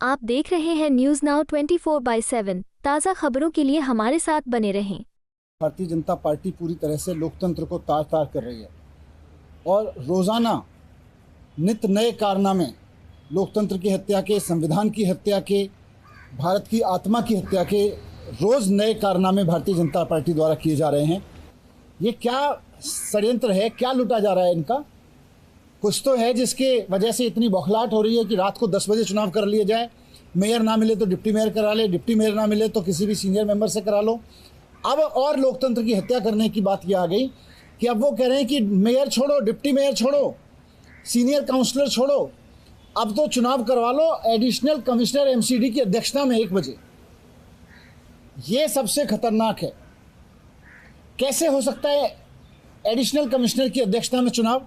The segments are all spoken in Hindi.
आप देख रहे हैं न्यूज़ नाउ 24/7 ताज़ा खबरों के लिए हमारे साथ बने रहें। भारतीय जनता पार्टी पूरी तरह से लोकतंत्र को तार तार कर रही है और रोज़ाना नित नए कारनामे लोकतंत्र की हत्या के, संविधान की हत्या के, भारत की आत्मा की हत्या के रोज़ नए कारनामे भारतीय जनता पार्टी द्वारा किए जा रहे हैं। ये क्या षड्यंत्र है, क्या लूटा जा रहा है इनका? कुछ तो है जिसके वजह से इतनी बौखलाहट हो रही है कि रात को 10 बजे चुनाव कर लिया जाए। मेयर ना मिले तो डिप्टी मेयर करा ले, डिप्टी मेयर ना मिले तो किसी भी सीनियर मेंबर से करा लो। अब और लोकतंत्र की हत्या करने की बात ये आ गई कि अब वो कह रहे हैं कि मेयर छोड़ो, डिप्टी मेयर छोड़ो, सीनियर काउंसलर छोड़ो, अब तो चुनाव करवा लो एडिशनल कमिश्नर एमसीडी की अध्यक्षता में 1 बजे। ये सबसे खतरनाक है। कैसे हो सकता है एडिशनल कमिश्नर की अध्यक्षता में चुनाव?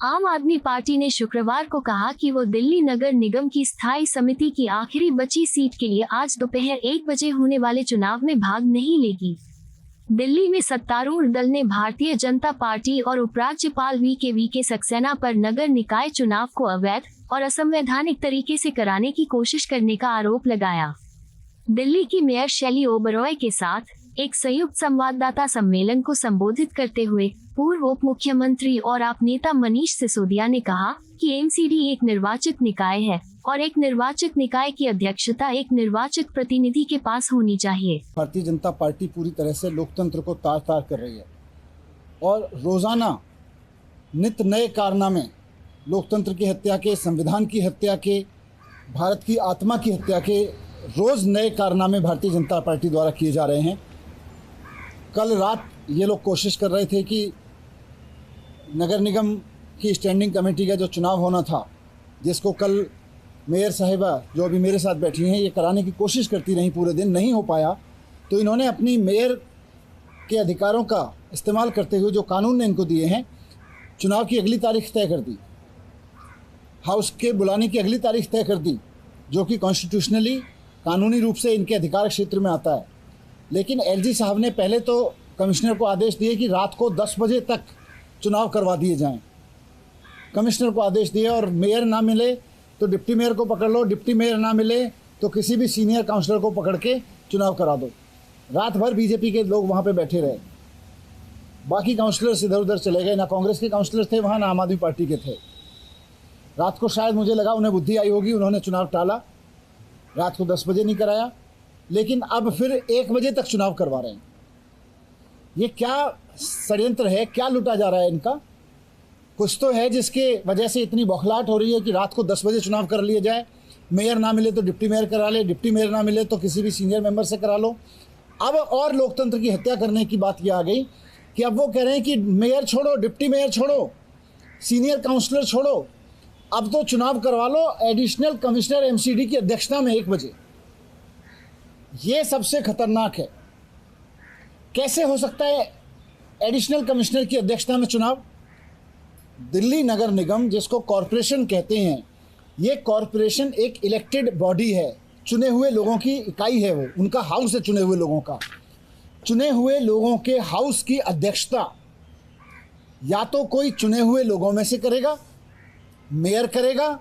आम आदमी पार्टी ने शुक्रवार को कहा कि वो दिल्ली नगर निगम की स्थायी समिति की आखिरी बची सीट के लिए आज दोपहर 1 बजे होने वाले चुनाव में भाग नहीं लेगी। दिल्ली में सत्तारूढ़ दल ने भारतीय जनता पार्टी और उपराज्यपाल वी के सक्सेना पर नगर निकाय चुनाव को अवैध और असंवैधानिक तरीके से कराने की कोशिश करने का आरोप लगाया। दिल्ली की मेयर शैली ओबरॉय के साथ एक संयुक्त संवाददाता सम्मेलन को संबोधित करते हुए पूर्व उप मुख्यमंत्री और आप नेता मनीष सिसोदिया ने कहा कि एमसीडी एक निर्वाचित निकाय है और एक निर्वाचित निकाय की अध्यक्षता एक निर्वाचित प्रतिनिधि के पास होनी चाहिए। भारतीय जनता पार्टी पूरी तरह से लोकतंत्र को तार तार कर रही है और रोज़ाना नित नए कारनामे लोकतंत्र की हत्या के, संविधान की हत्या के, भारत की आत्मा की हत्या के रोज़ नए कारनामे भारतीय जनता पार्टी द्वारा किए जा रहे हैं। कल रात ये लोग कोशिश कर रहे थे कि नगर निगम की स्टैंडिंग कमेटी का जो चुनाव होना था, जिसको कल मेयर साहिबा जो अभी मेरे साथ बैठी हैं ये कराने की कोशिश करती रहीं, पूरे दिन नहीं हो पाया, तो इन्होंने अपनी मेयर के अधिकारों का इस्तेमाल करते हुए जो कानून ने इनको दिए हैं, चुनाव की अगली तारीख तय कर दी, हाउस के बुलाने की अगली तारीख तय कर दी, जो कि कॉन्स्टिट्यूशनली कानूनी रूप से इनके अधिकार क्षेत्र में आता है। लेकिन एलजी साहब ने पहले तो कमिश्नर को आदेश दिए कि रात को 10 बजे तक चुनाव करवा दिए जाएं। कमिश्नर को आदेश दिए और मेयर ना मिले तो डिप्टी मेयर को पकड़ लो, डिप्टी मेयर ना मिले तो किसी भी सीनियर काउंसलर को पकड़ के चुनाव करा दो। रात भर बीजेपी के लोग वहाँ पे बैठे रहे, बाकी काउंसलर्स इधर उधर चले गए, ना कांग्रेस के काउंसलर थे वहाँ, ना आम आदमी पार्टी के थे। रात को शायद मुझे लगा उन्हें बुद्धि आई होगी, उन्होंने चुनाव टाला, रात को 10 बजे नहीं कराया, लेकिन अब फिर 1 बजे तक चुनाव करवा रहे हैं। ये क्या षड्यंत्र है, क्या लूटा जा रहा है इनका? कुछ तो है जिसके वजह से इतनी बौखलाहट हो रही है कि रात को 10 बजे चुनाव कर लिया जाए। मेयर ना मिले तो डिप्टी मेयर करा ले, डिप्टी मेयर ना मिले तो किसी भी सीनियर मेंबर से करा लो। अब और लोकतंत्र की हत्या करने की बात ये आ गई कि अब वो कह रहे हैं कि मेयर छोड़ो, डिप्टी मेयर छोड़ो, सीनियर काउंसलर छोड़ो, अब तो चुनाव करवा लो एडिशनल कमिश्नर एमसीडी की अध्यक्षता में 1 बजे। ये सबसे खतरनाक है। कैसे हो सकता है एडिशनल कमिश्नर की अध्यक्षता में चुनाव? दिल्ली नगर निगम, जिसको कॉरपोरेशन कहते हैं, ये कॉरपोरेशन एक इलेक्टेड बॉडी है, चुने हुए लोगों की इकाई है, वो उनका हाउस है, चुने हुए लोगों का। चुने हुए लोगों के हाउस की अध्यक्षता या तो कोई चुने हुए लोगों में से करेगा, मेयर करेगा,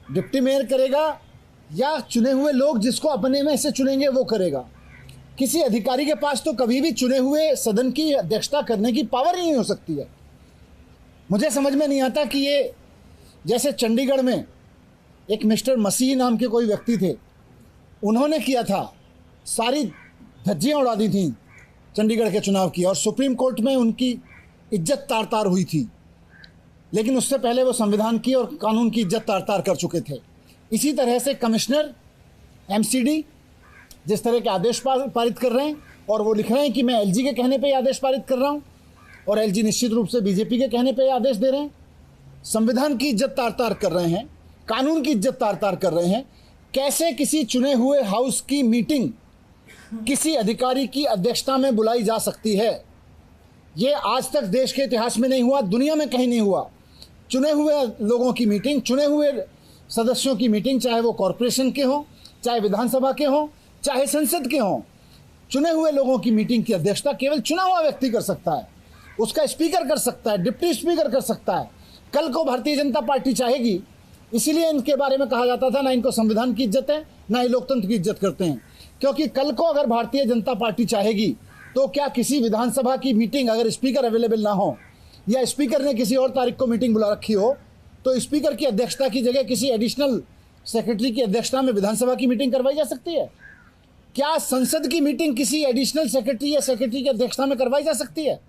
डिप्टी मेयर करेगा, या चुने हुए लोग जिसको अपने में से चुनेंगे वो करेगा। किसी अधिकारी के पास तो कभी भी चुने हुए सदन की अध्यक्षता करने की पावर ही नहीं हो सकती है। मुझे समझ में नहीं आता कि ये जैसे चंडीगढ़ में एक मिस्टर मसीह नाम के कोई व्यक्ति थे, उन्होंने किया था, सारी धज्जियाँ उड़ा दी थी चंडीगढ़ के चुनाव की और सुप्रीम कोर्ट में उनकी इज्जत तार तार हुई थी, लेकिन उससे पहले वो संविधान की और कानून की इज्जत तार तार कर चुके थे। इसी तरह से कमिश्नर एमसीडी जिस तरह के आदेश पारित कर रहे हैं और वो लिख रहे हैं कि मैं एलजी के कहने पे ये आदेश पारित कर रहा हूँ और एलजी निश्चित रूप से बीजेपी के कहने पे ये आदेश दे रहे हैं। संविधान की इज्जत तार तार कर रहे हैं, कानून की इज्जत तार तार कर रहे हैं। कैसे किसी चुने हुए हाउस की मीटिंग किसी अधिकारी की अध्यक्षता में बुलाई जा सकती है? ये आज तक देश के इतिहास में नहीं हुआ, दुनिया में कहीं नहीं हुआ। चुने हुए लोगों की मीटिंग, चुने हुए सदस्यों की मीटिंग, चाहे वो कॉरपोरेशन के हों, चाहे विधानसभा के हों, चाहे संसद के हों, चुने हुए लोगों की मीटिंग की अध्यक्षता केवल चुना हुआ व्यक्ति कर सकता है। उसका स्पीकर कर सकता है, डिप्टी स्पीकर कर सकता है। कल को भारतीय जनता पार्टी चाहेगी इसीलिए इनके बारे में कहा जाता था ना इनको संविधान की इज्जत है ना ही लोकतंत्र की इज्जत करते हैं। क्योंकि कल को अगर भारतीय जनता पार्टी चाहेगी तो क्या किसी विधानसभा की मीटिंग अगर स्पीकर अवेलेबल ना हो या स्पीकर ने किसी और तारीख को मीटिंग बुला रखी हो तो स्पीकर की अध्यक्षता की जगह किसी एडिशनल सेक्रेटरी की अध्यक्षता में विधानसभा की मीटिंग करवाई जा सकती है? क्या संसद की मीटिंग किसी एडिशनल सेक्रेटरी या सेक्रेटरी की अध्यक्षता में करवाई जा सकती है?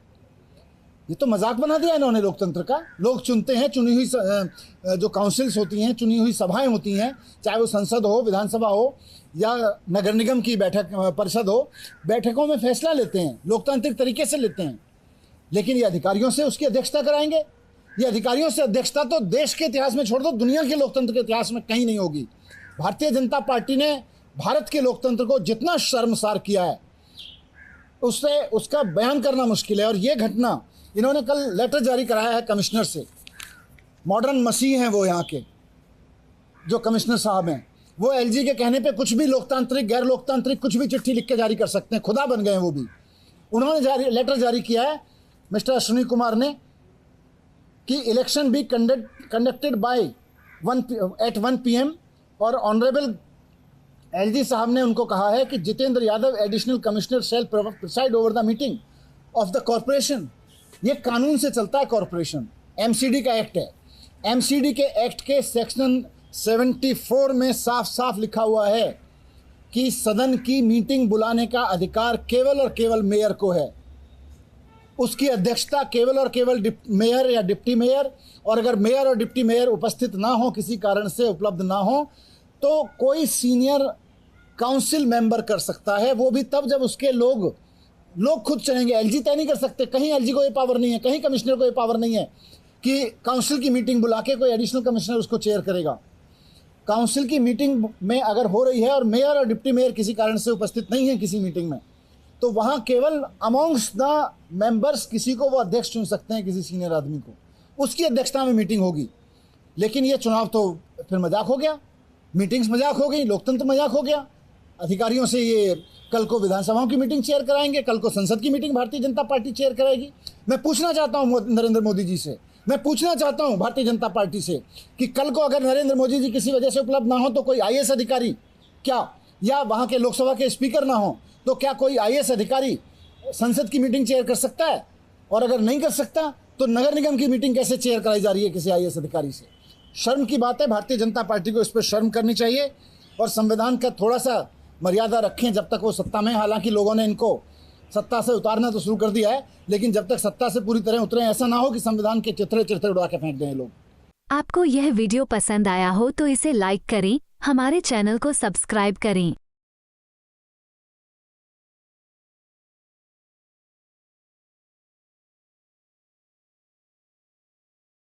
ये तो मजाक बना दिया इन्होंने लोकतंत्र का। लोग चुनते हैं, चुनी हुई जो काउंसिल्स होती हैं, चुनी हुई सभाएं होती हैं, चाहे वो संसद हो, विधानसभा हो या नगर निगम की बैठक परिषद हो, बैठकों में फैसला लेते हैं, लोकतांत्रिक तरीके से लेते हैं। लेकिन ये अधिकारियों से उसकी अध्यक्षता कराएंगे? ये अधिकारियों से अध्यक्षता तो देश के इतिहास में छोड़ दो, दुनिया के लोकतंत्र के इतिहास में कहीं नहीं होगी। भारतीय जनता पार्टी ने भारत के लोकतंत्र को जितना शर्मसार किया है उससे उसका बयान करना मुश्किल है। और ये घटना, इन्होंने कल लेटर जारी कराया है कमिश्नर से, मॉडर्न मसीह हैं वो यहाँ के जो कमिश्नर साहब हैं, वो एलजी के कहने पे कुछ भी लोकतांत्रिक गैर लोकतांत्रिक कुछ भी चिट्ठी लिख के जारी कर सकते हैं, खुदा बन गए हैं वो भी। उन्होंने लेटर जारी किया है मिस्टर अश्विनी कुमार ने कि election be conducted by 1 PM और ऑनरेबल एलजी साहब ने उनको कहा है कि Jitendra Yadav additional commissioner shall preside over the meeting of the corporation. ये कानून से चलता है कॉरपोरेशन, एमसीडी का एक्ट है। एमसीडी के एक्ट के सेक्शन 74 में साफ साफ लिखा हुआ है कि सदन की मीटिंग बुलाने का अधिकार केवल और केवल मेयर को है। उसकी अध्यक्षता केवल और केवल मेयर या डिप्टी मेयर, और अगर मेयर और डिप्टी मेयर उपस्थित ना हो, किसी कारण से उपलब्ध ना हो, तो कोई सीनियर काउंसिल मेंबर कर सकता है। वो भी तब जब उसके लोग खुद चाहेंगे। एलजी तय नहीं कर सकते, कहीं एलजी को ये पावर नहीं है, कहीं कमिश्नर को ये पावर नहीं है कि काउंसिल की मीटिंग बुला के कोई एडिशनल कमिश्नर उसको चेयर करेगा। काउंसिल की मीटिंग में अगर हो रही है और मेयर और डिप्टी मेयर किसी कारण से उपस्थित नहीं है किसी मीटिंग में, तो वहाँ केवल अमॉन्ग्स द मेंबर्स किसी को वो अध्यक्ष चुन सकते हैं, किसी सीनियर आदमी को, उसकी अध्यक्षता में मीटिंग होगी। लेकिन ये चुनाव तो फिर मजाक हो गया, मीटिंग्स मजाक हो गई, लोकतंत्र मजाक हो गया। अधिकारियों से ये कल को विधानसभाओं की मीटिंग चेयर कराएंगे, कल को संसद की meeting Bharatiya Janata party chair कराएगी। मैं पूछना चाहता हूँ नरेंद्र मोदी जी से, मैं पूछना चाहता हूँ भारतीय जनता पार्टी से कि कल को अगर नरेंद्र मोदी जी किसी वजह से उपलब्ध ना हो तो कोई आईएएस अधिकारी क्या, या वहाँ के लोकसभा के स्पीकर ना हो तो क्या कोई आईएएस अधिकारी संसद की मीटिंग चेयर कर सकता है? और अगर नहीं कर सकता तो नगर निगम की मीटिंग कैसे चेयर कराई जा रही है किसी आईएएस अधिकारी से? शर्म की बात है। भारतीय जनता पार्टी को इस पर शर्म करनी चाहिए और संविधान का थोड़ा सा मर्यादा रखें जब तक वो सत्ता में। हालांकि लोगों ने इनको सत्ता से उतारना तो शुरू कर दिया है, लेकिन जब तक सत्ता से पूरी तरह उतरे, ऐसा ना हो कि संविधान के चित्रे उड़ा के फेंक दें लोग। आपको यह वीडियो पसंद आया हो तो इसे लाइक करें, हमारे चैनल को सब्सक्राइब करें।